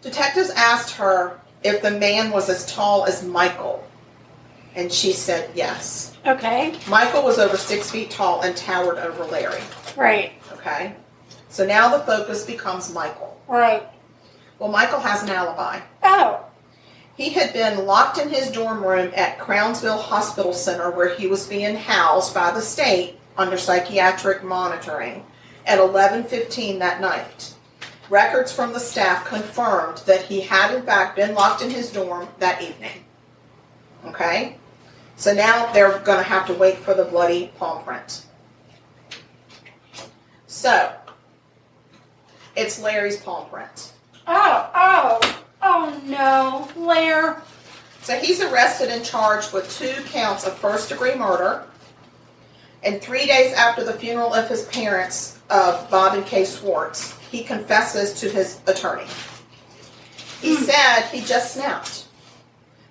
Detectives asked her if the man was as tall as Michael, and she said yes. Okay. Michael was over 6 feet tall and towered over Larry. Right. Okay? So now the focus becomes Michael. Right. Well, Michael has an alibi. Oh. He had been locked in his dorm room at Crownsville Hospital Center where he was being housed by the state under psychiatric monitoring at 11:15 that night. Records from the staff confirmed that he had in fact been locked in his dorm that evening. Okay? So now they're going to have to wait for the bloody palm print. So, it's Larry's palm print. Oh no, Blair. So he's arrested and charged with 2 counts of first-degree murder. And 3 days after the funeral of his parents, of Bob and Kay Swartz, he confesses to his attorney. He said he just snapped.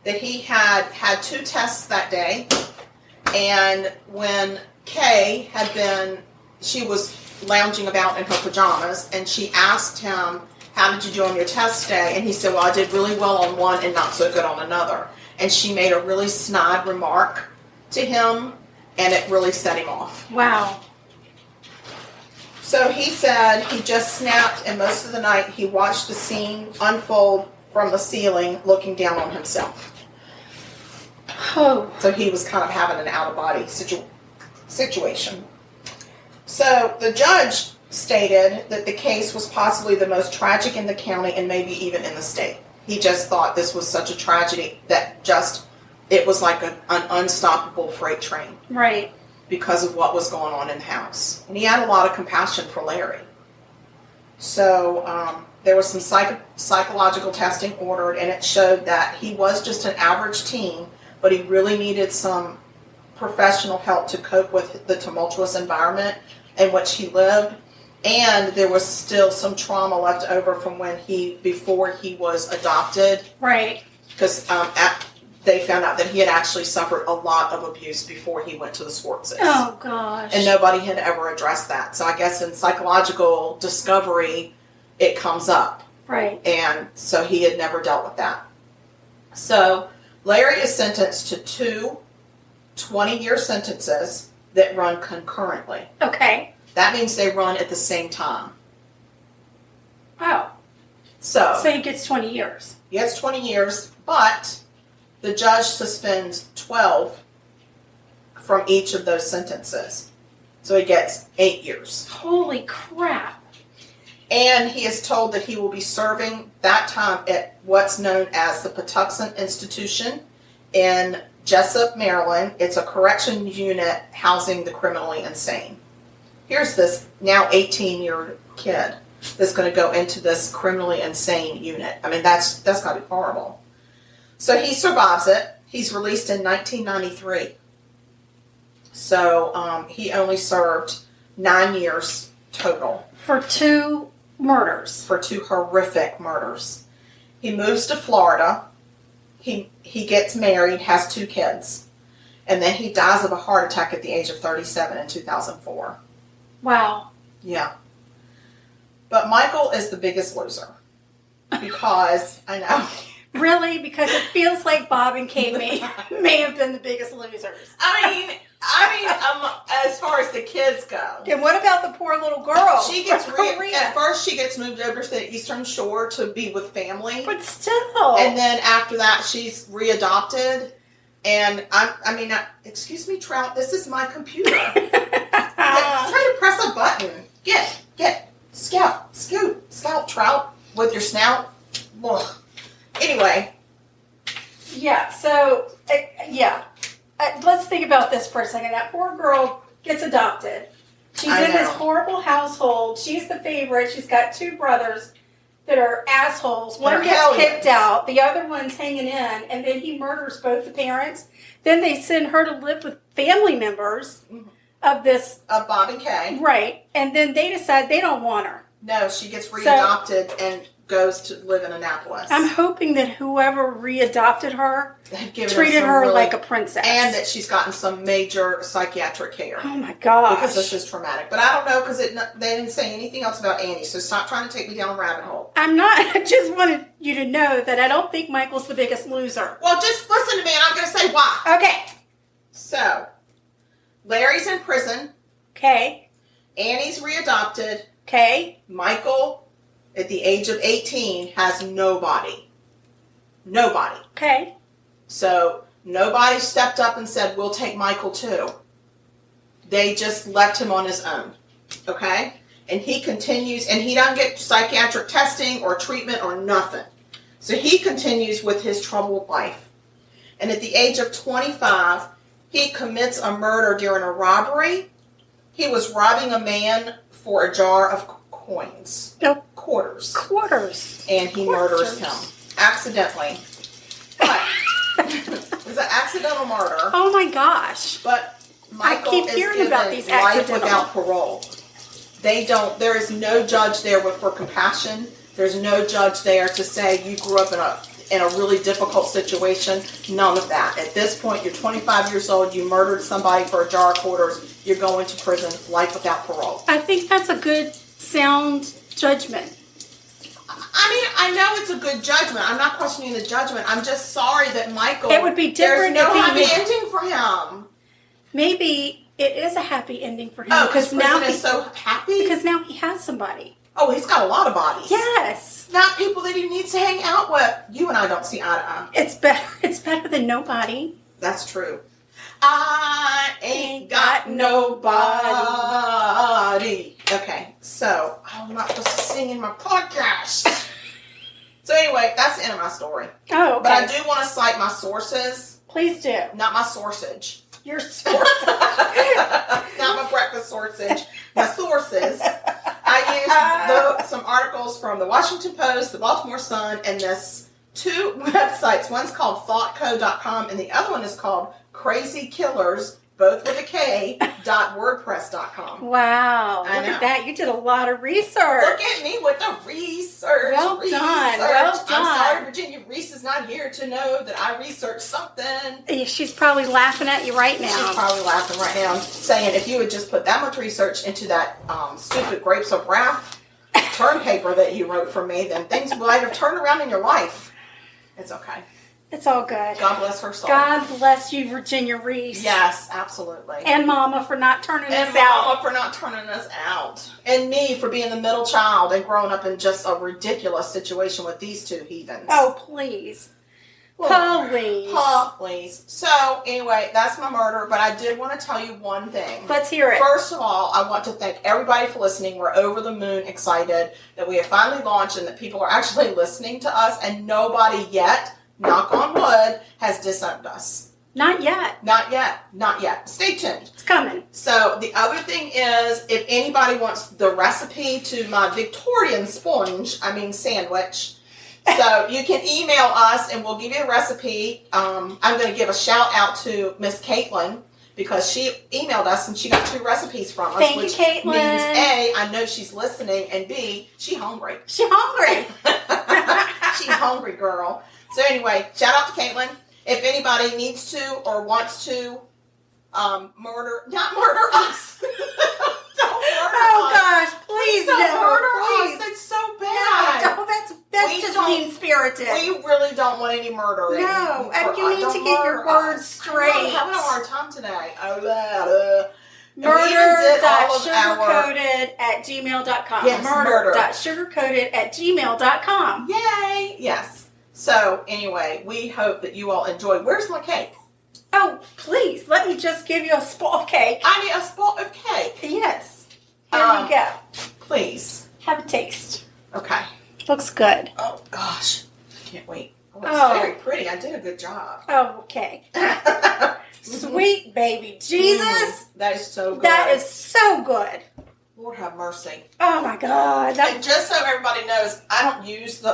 That he had 2 tests that day. And when Kay she was lounging about in her pajamas, and she asked him, how did you do on your test day? And he said, well, I did really well on one and not so good on another. And she made a really snide remark to him, and it really set him off. Wow. So he said he just snapped, and most of the night he watched the scene unfold from the ceiling, looking down on himself. Oh. So he was kind of having an out-of-body situation. So the judge stated that the case was possibly the most tragic in the county and maybe even in the state. He just thought this was such a tragedy that it was like an unstoppable freight train. Right. Because of what was going on in the house. And he had a lot of compassion for Larry. So there was some psychological testing ordered, and it showed that he was just an average teen, but he really needed some professional help to cope with the tumultuous environment in which he lived. And there was still some trauma left over from before he was adopted. Right. Because they found out that he had actually suffered a lot of abuse before he went to the Swartzes. Oh, gosh. And nobody had ever addressed that. So I guess in psychological discovery, it comes up. Right. And so he had never dealt with that. So Larry is sentenced to 2 20-year sentences that run concurrently. Okay. That means they run at the same time. Oh. So he gets 20 years. He gets 20 years, but the judge suspends 12 from each of those sentences. So he gets 8 years. Holy crap. And he is told that he will be serving that time at what's known as the Patuxent Institution in Jessup, Maryland. It's a correction unit housing the criminally insane. Here's this now 18-year kid that's going to go into this criminally insane unit. I mean, that's got to be horrible. So he survives it. He's released in 1993. So he only served 9 years total. For 2 murders. For 2 horrific murders. He moves to Florida. He gets married, has 2 kids. And then he dies of a heart attack at the age of 37 in 2004. Wow. Yeah. But Michael is the biggest loser. Because, I know. Really? Because it feels like Bob and Kay may have been the biggest losers. I mean, as far as the kids go. And what about the poor little girl? She gets at first she gets moved over to the Eastern Shore to be with family. But still. And then after that, she's readopted. And excuse me, Trout, this is my computer. Try to press a button. Get, scout, Trout, with your snout. Ugh. Anyway. Yeah, so, let's think about this for a second. That poor girl gets adopted. She's in this horrible household. She's the favorite. She's got 2 brothers that are assholes. One gets kicked out. The other one's hanging in. And then he murders both the parents. Then they send her to live with family members of Bob and Kay. Right. And then they decide they don't want her. No, she gets readopted and goes to live in Annapolis. I'm hoping that whoever readopted her treated her like a princess. And that she's gotten some major psychiatric care. Oh my gosh. Because this is traumatic. But I don't know because they didn't say anything else about Annie, so stop trying to take me down a rabbit hole. I'm not. I just wanted you to know that I don't think Michael's the biggest loser. Well, just listen to me and I'm going to say why. Okay. So, Larry's in prison. Okay. Annie's readopted. Okay. Michael, at the age of 18, has nobody. Nobody. Okay. So, nobody stepped up and said, we'll take Michael too. They just left him on his own. Okay? And he continues, and he doesn't get psychiatric testing or treatment or nothing. So he continues with his troubled life. And at the age of 25, he commits a murder during a robbery. He was robbing a man for a jar of coins. Nope. Quarters. And he murders him. Accidentally. But it was an accidental murder. Oh my gosh. But Michael I keep hearing about these accidentals. Life without parole. There is no judge there for compassion. There's no judge there to say you grew up in a really difficult situation. None of that. At this point, you're 25 years old, you murdered somebody for a jar of quarters, you're going to prison, life without parole. I think that's a good, sound judgment. I mean, I know it's a good judgment. I'm not questioning the judgment. I'm just sorry that Michael... It would be different there's no if he... happy ending for him. Maybe it is a happy ending for him. Oh, because now he's so happy? Because now he has somebody. Oh, he's got a lot of bodies. Yes. Not people that he needs to hang out with. You and I don't see eye to eye. It's better than nobody. That's true. I ain't got nobody. Okay, so I'm not supposed to sing in my podcast. So anyway, that's the end of my story. Oh, okay. But I do want to cite my sources. Please do. Not my sourcage. Your sources. Not my breakfast sourcage. My sources. I used some articles from the Washington Post, the Baltimore Sun, and this 2 websites. One's called thoughtco.com and the other one is called Crazy Killers both with a K, .wordpress.com. Wow. I Look know. at that. You did a lot of research. Look at me with the research. Well done. Well done. I'm sorry, Virginia Reese is not here to know that I researched something. She's probably laughing at you right now. She's probably laughing right now, saying if you would just put that much research into that stupid Grapes of Wrath term paper that you wrote for me, then things might have turned around in your life. It's okay. It's all good. God bless her soul. God bless you, Virginia Reese. Yes, absolutely. And Mama for not turning us And out. Mama for not turning us out. And me for being the middle child and growing up in just a ridiculous situation with these two heathens. Oh, please. Please. So, anyway, that's my murder, but I did want to tell you one thing. Let's hear it. First of all, I want to thank everybody for listening. We're over the moon excited that we have finally launched and that people are actually listening to us, and nobody yet, knock on wood, has disowned us. Not yet. Not yet. Stay tuned. It's coming. So the other thing is, if anybody wants the recipe to my Victorian sandwich, so you can email us and we'll give you the recipe. I'm going to give a shout out to Miss Caitlin because she emailed us and she got 2 recipes from us. Thank you, which Caitlin. means A, I know she's listening, and B, she hungry. She's hungry. She hungry, girl. So anyway, shout out to Caitlin. If anybody needs to or wants to not murder us. Don't murder Oh us. gosh, please Don't no. murder Please. us. That's so bad. No, that's We just don't- mean-spirited. We really don't want any murder. No, and you need Don't to get your murder words us. straight. I'm having a hard time today. And we even did all of our- Murder.sugarcoated@gmail.com. Yes, murder. Murder.sugarcoated@gmail.com. Yay! Yes. So anyway, we hope that you all enjoy. Where's my cake? Oh, please, let me just give you a spot of cake. I need a spot of cake. Yes. Here you go. Please. Have a taste. Okay. Looks good. Oh gosh, I can't wait. Oh, it's Oh. very pretty. I did a good job. Oh, okay. Sweet baby Jesus. That is so good. That is so good. Lord have mercy. Oh my God. And just so everybody knows, I don't use the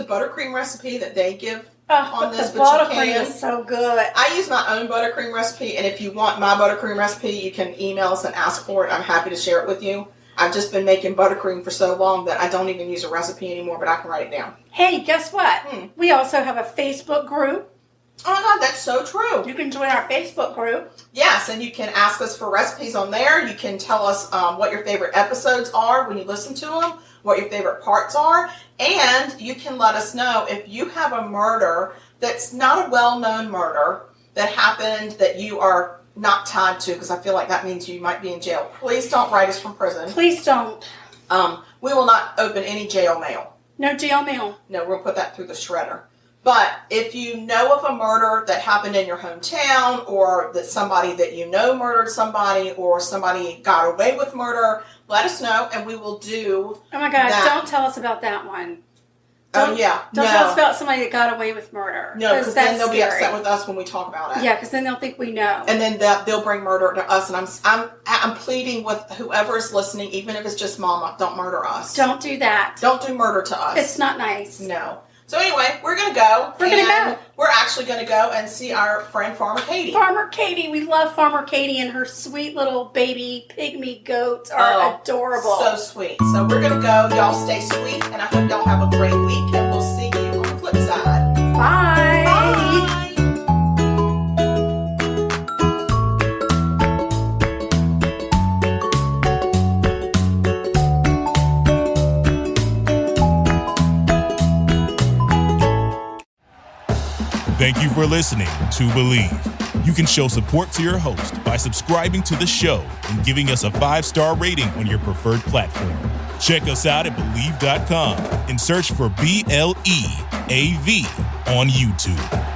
buttercream recipe that they give on this, the but you buttercream can. is so good. I use my own buttercream recipe, and if you want my buttercream recipe, you can email us and ask for it. I'm happy to share it with you. I've just been making buttercream for so long that I don't even use a recipe anymore, but I can write it down. Hey, guess what? We also have a Facebook group. Oh my God, that's so true. You can join our Facebook group. Yes, and you can ask us for recipes on there. You can tell us what your favorite episodes are when you listen to them, what your favorite parts are, and you can let us know if you have a murder that's not a well-known murder that happened that you are not tied to, because I feel like that means you might be in jail. Please don't write us from prison. Please don't. We will not open any jail mail. No jail mail. No, we'll put that through the shredder. But if you know of a murder that happened in your hometown, or that somebody that you know murdered somebody, or somebody got away with murder, let us know and we will do Oh my God, that. don't tell us about that one. Oh yeah. Don't tell us about somebody that got away with murder. No, because then they'll be scary. upset with us when we talk about it. Yeah, because then they'll think we know. And then they'll bring murder to us. And I'm pleading with whoever is listening, even if it's just Mama, don't murder us. Don't do that. Don't do murder to us. It's not nice. No. So anyway, we're going to go. We're actually going to go and see our friend Farmer Katie. Farmer Katie. We love Farmer Katie, and her sweet little baby pygmy goats are adorable. So sweet. So we're going to go. Y'all stay sweet, and I hope y'all have a great week, and we'll see you on the flip side. Bye. Bye. Thank you for listening to Believe. You can show support to your host by subscribing to the show and giving us a 5-star rating on your preferred platform. Check us out at Believe.com and search for BLEAV on YouTube.